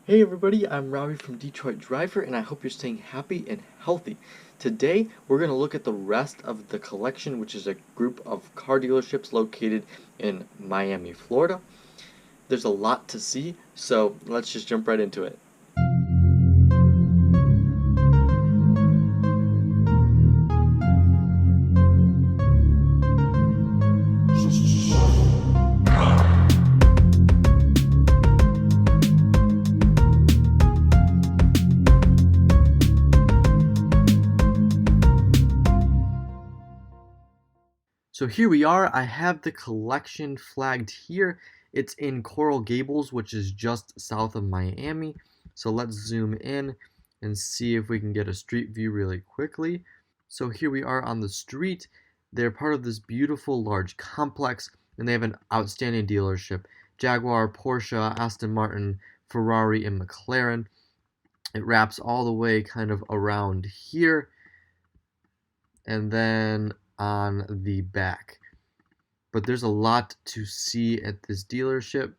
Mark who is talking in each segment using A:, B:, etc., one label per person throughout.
A: Hey everybody, I'm Robbie from Detroit Driver, and I hope you're staying happy and healthy. Today, we're going to look at the rest of the collection, which is a group of car dealerships located in Miami, Florida. There's a lot to see, so let's just jump right into it. So here we are. I have the collection flagged here. It's in Coral Gables, which is just south of Miami. So let's zoom in and see if we can get a street view really quickly. So here we are on the street. They're part of this beautiful large complex, and they have an outstanding dealership. Jaguar, Porsche, Aston Martin, Ferrari, and McLaren. It wraps all the way kind of around here, and then on the back. But there's a lot to see at this dealership,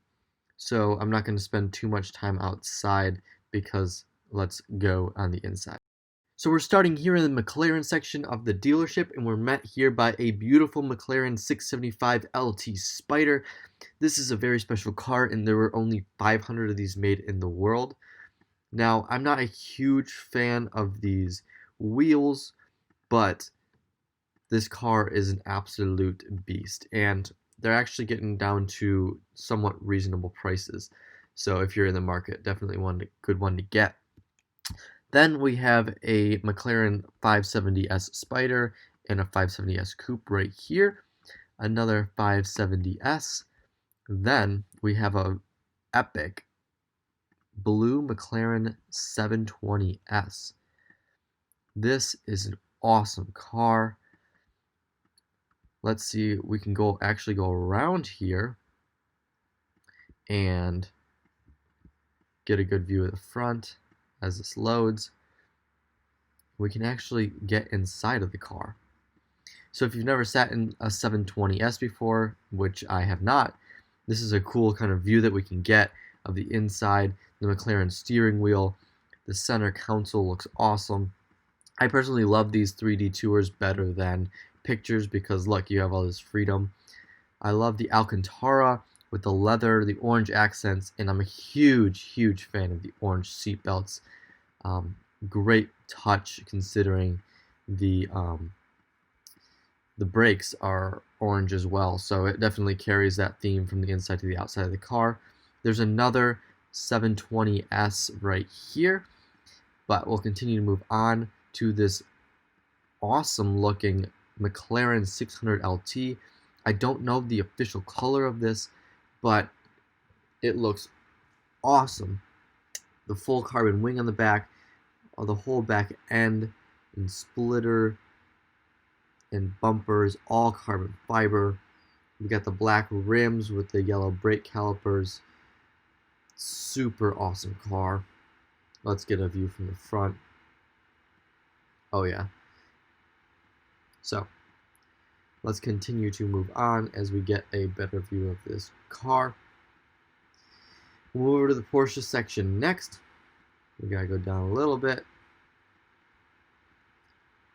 A: so I'm not going to spend too much time outside because let's go on the inside. So we're starting here in the McLaren section of the dealership, and we're met here by a beautiful McLaren 675 LT Spider. This is a very special car, and there were only 500 of these made in the world. Now, I'm not a huge fan of these wheels, but this car is an absolute beast, and they're actually getting down to somewhat reasonable prices. So if you're in the market, definitely good one to get. Then we have a McLaren 570S Spider and a 570S Coupe right here. Another 570S. Then we have a epic blue McLaren 720S. This is an awesome car. Let's see, we can actually go around here and get a good view of the front as this loads. We can actually get inside of the car. So if you've never sat in a 720S before, which I have not, this is a cool kind of view that we can get of the inside, the McLaren steering wheel. The center console looks awesome. I personally love these 3D tours better than pictures because look, you have all this freedom. I love the Alcantara with the leather, the orange accents, and I'm a huge fan of the orange seat belts. Great touch considering the brakes are orange as well, so it definitely carries that theme from the inside to the outside of the car. There's another 720S right here, but we'll continue to move on to this awesome looking McLaren 600 LT. I don't know the official color of this, but it looks awesome. The full carbon wing on the back, the whole back end, and splitter and bumpers, all carbon fiber. We got the black rims with the yellow brake calipers. Super awesome car. Let's get a view from the front. Oh yeah. So let's continue to move on as we get a better view of this car. We'll move over to the Porsche section next. We gotta go down a little bit.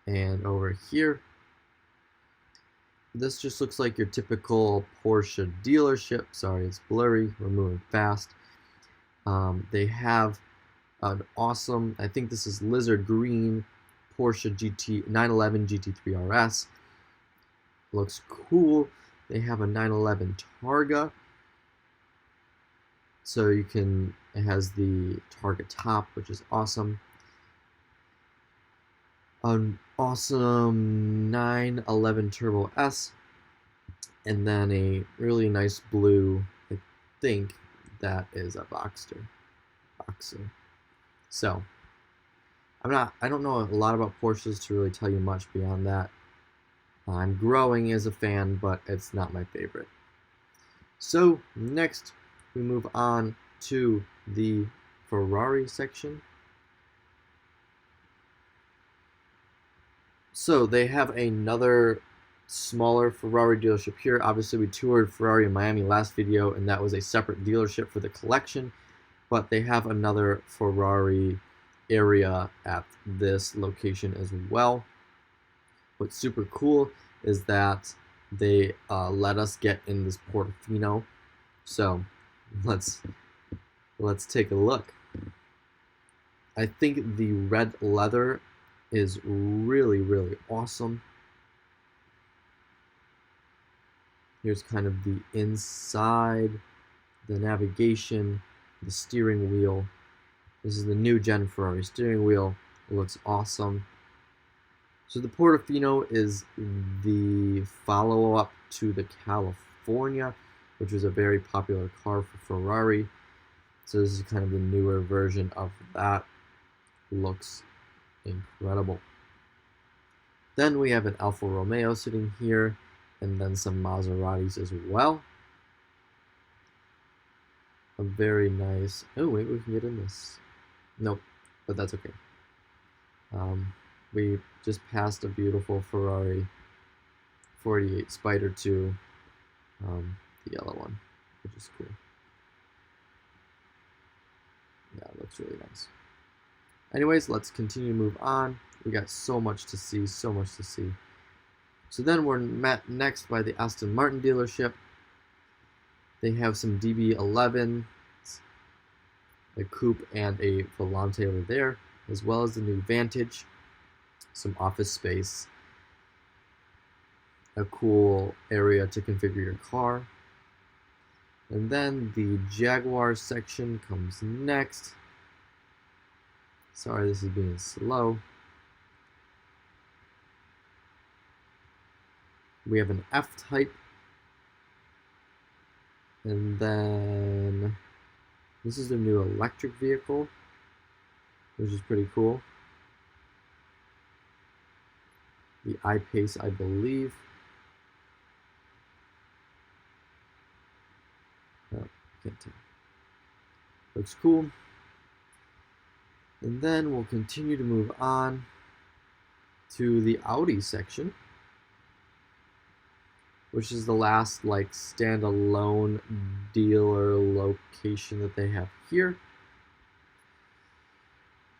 A: And over here, this just looks like your typical Porsche dealership. Sorry, it's blurry. We're moving fast. They have an awesome, I think this is lizard green, Porsche 911 GT3 RS. Looks cool. They have a 911 Targa. So it has the Targa top, which is awesome. An awesome 911 Turbo S. And then a really nice blue, I think that is a Boxster. So I don't know a lot about Porsches to really tell you much beyond that. I'm growing as a fan, but it's not my favorite. So next, we move on to the Ferrari section. So they have another smaller Ferrari dealership here. Obviously, we toured Ferrari in Miami last video, and that was a separate dealership for the collection. but they have another Ferrari area at this location as well. What's super cool is that they let us get in this Portofino. So let's take a look. I think the red leather is really, really awesome. Here's kind of the inside, the navigation, the steering wheel. This is the new gen Ferrari steering wheel. It looks awesome. So the Portofino is the follow-up to the California, which was a very popular car for Ferrari. So this is kind of the newer version of that. Looks incredible. Then we have an Alfa Romeo sitting here, and then some Maseratis as well. A very nice. Oh, wait, we can get in this. Nope, but that's okay. We just passed a beautiful Ferrari 48 Spider 2, the yellow one, which is cool. Yeah, it looks really nice. Anyways, let's continue to move on. We got so much to see, so much to see. So then we're met next by the Aston Martin dealership. They have some DB11, a coupe and a Volante over there, as well as the new Vantage, some office space, a cool area to configure your car. And then the Jaguar section comes next. Sorry, this is being slow. We have an F-Type. And then this is the new electric vehicle, which is pretty cool. The I-Pace, I believe. Oh, can't tell. Looks cool. And then we'll continue to move on to the Audi section, which is the last like standalone dealer location that they have here.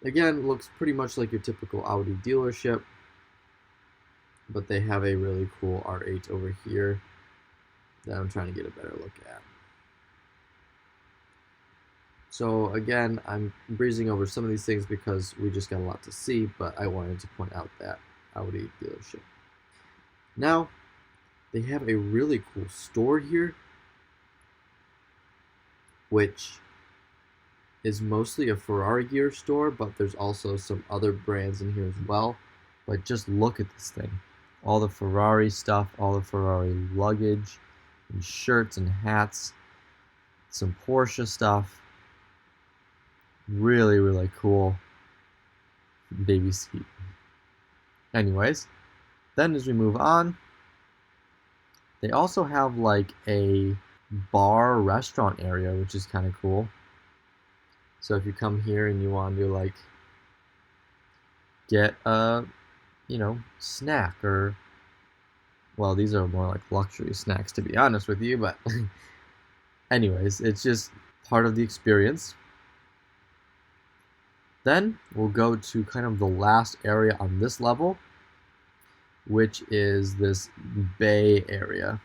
A: Again, looks pretty much like your typical Audi dealership, but they have a really cool R8 over here that I'm trying to get a better look at. So again, I'm breezing over some of these things because we just got a lot to see, but I wanted to point out that Audi dealership. Now, they have a really cool store here, which is mostly a Ferrari gear store, but there's also some other brands in here as well. But just look at this thing. All the Ferrari stuff, all the Ferrari luggage, and shirts and hats, some Porsche stuff. Really, really cool baby seat. Anyways, then as we move on, they also have like a bar restaurant area, which is kind of cool. So if you come here and you want to like get a, snack, or, well, these are more like luxury snacks to be honest with you, but anyways, it's just part of the experience. Then we'll go to kind of the last area on this level, which is this bay area,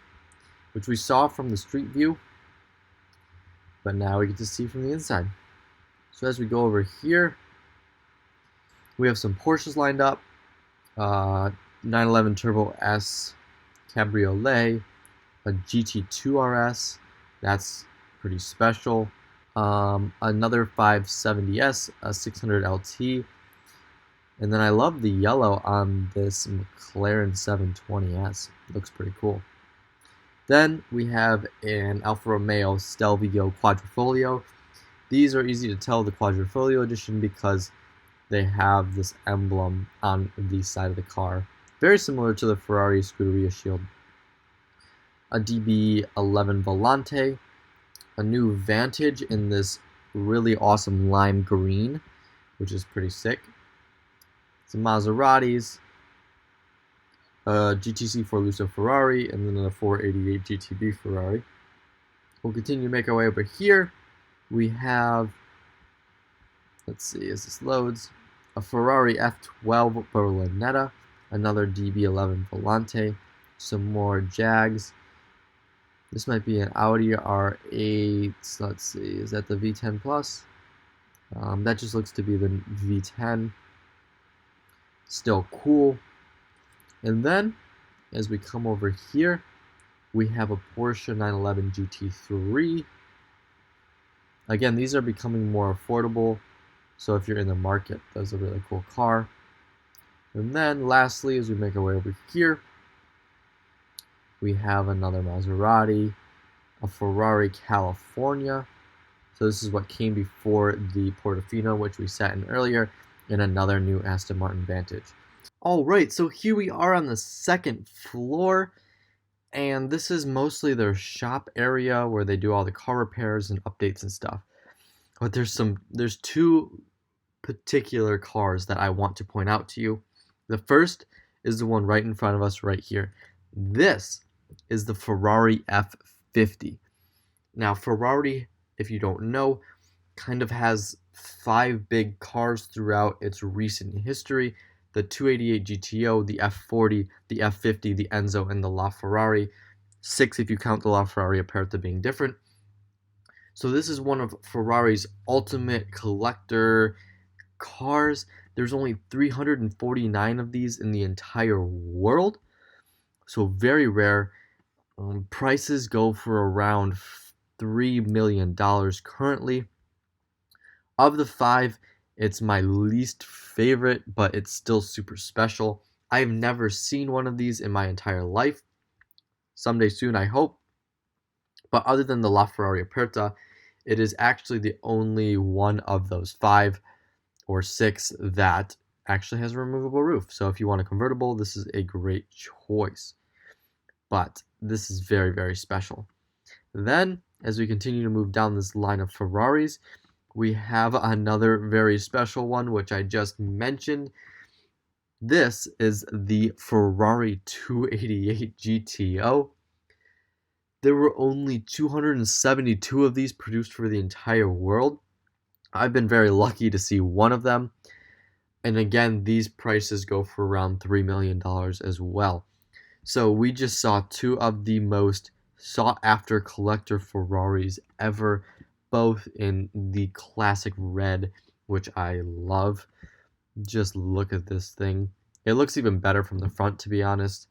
A: which we saw from the street view, but now we get to see from the inside. So as we go over here, we have some Porsches lined up, 911 Turbo S Cabriolet, a GT2 RS, that's pretty special, another 570S, a 600 LT, and then I love the yellow on this McLaren 720S. Looks pretty cool. Then we have an Alfa Romeo Stelvio Quadrifoglio. These are easy to tell the Quadrifoglio edition because they have this emblem on the side of the car. Very similar to the Ferrari Scuderia shield. A DB11 Volante. A new Vantage in this really awesome lime green, which is pretty sick. Some Maseratis, a GTC Forluso Ferrari, and then a 488 GTB Ferrari. We'll continue to make our way over here. We have Let's see as this loads. A Ferrari F12 Berlinetta, another DB11 Volante, some more Jags. This might be an Audi R8. Let's see, is that the V10 Plus? That just looks to be the V10. Still cool. And then, as we come over here, we have a Porsche 911 GT3. Again, these are becoming more affordable, so if you're in the market, that's a really cool car. And then, lastly, as we make our way over here, we have another Maserati, a Ferrari California. So this is what came before the Portofino, which we sat in earlier, and another new Aston Martin Vantage. Alright, so here we are on the second floor, and this is mostly their shop area where they do all the car repairs and updates and stuff. But there's two particular cars that I want to point out to you. The first is the one right in front of us right here. This is the Ferrari F50. Now, Ferrari, if you don't know, kind of has 5 big cars throughout its recent history. The 288 GTO, the F40, the F50, the Enzo, and the LaFerrari. 6 if you count the LaFerrari Aperta being different. So this is one of Ferrari's ultimate collector cars. There's only 349 of these in the entire world. So very rare. Prices go for around $3 million currently. Of the 5, it's my least favorite, but it's still super special. I've never seen one of these in my entire life. Someday soon, I hope. But other than the LaFerrari Aperta, it is actually the only one of those 5 or 6 that actually has a removable roof. So if you want a convertible, this is a great choice. But this is very, very special. Then, as we continue to move down this line of Ferraris, we have another very special one, which I just mentioned. This is the Ferrari 288 GTO. There were only 272 of these produced for the entire world. I've been very lucky to see one of them. And again, these prices go for around $3 million as well. So we just saw 2 of the most sought-after collector Ferraris ever, both in the classic red, which I love. Just look at this thing. It looks even better from the front, to be honest.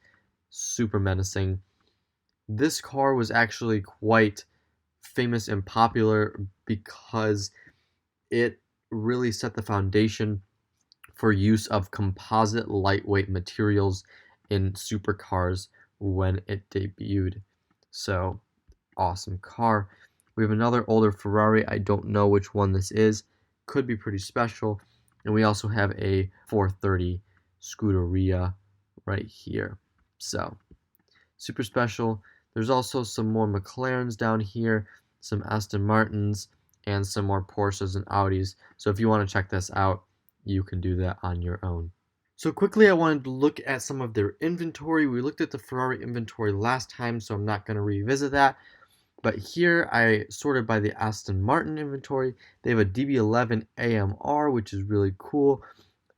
A: Super menacing. This car was actually quite famous and popular because it really set the foundation for use of composite lightweight materials in supercars when it debuted. So, awesome car. We have another older Ferrari. I don't know which one this is. Could be pretty special. And we also have a 430 Scuderia right here. So, super special. There's also some more McLarens down here, some Aston Martins, and some more Porsches and Audis. So if you want to check this out, you can do that on your own. So quickly, I wanted to look at some of their inventory. We looked at the Ferrari inventory last time, so I'm not going to revisit that. But here, I sorted by the Aston Martin inventory. They have a DB11 AMR, which is really cool.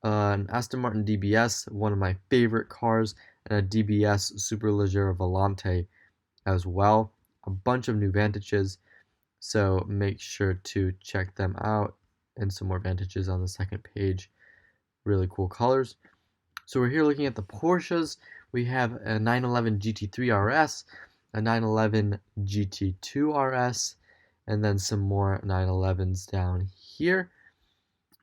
A: An Aston Martin DBS, one of my favorite cars, and a DBS Superleggera Volante as well. A bunch of new Vantages, so make sure to check them out. And some more Vantages on the second page. Really cool colors. So we're here looking at the Porsches. We have a 911 GT3 RS, a 911 GT2 RS, and then some more 911s down here.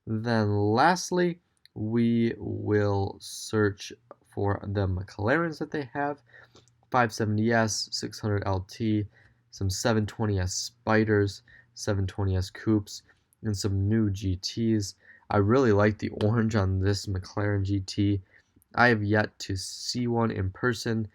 A: Then lastly, we will search for the McLarens that they have. 570S, 600 LT, some 720S Spiders, 720S Coupes, and some new GTs. I really like the orange on this McLaren GT. I have yet to see one in person,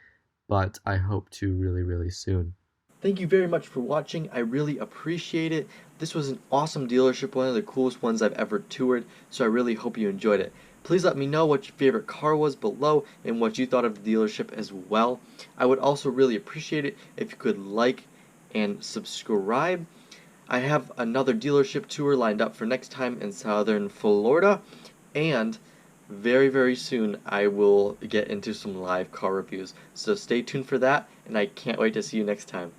A: but I hope to really, really soon. Thank you very much for watching. I really appreciate it. This was an awesome dealership, one of the coolest ones I've ever toured, so I really hope you enjoyed it. Please let me know what your favorite car was below and what you thought of the dealership as well. I would also really appreciate it if you could like and subscribe. I have another dealership tour lined up for next time in Southern Florida, and very, very soon I will get into some live car reviews. So stay tuned for that, and I can't wait to see you next time.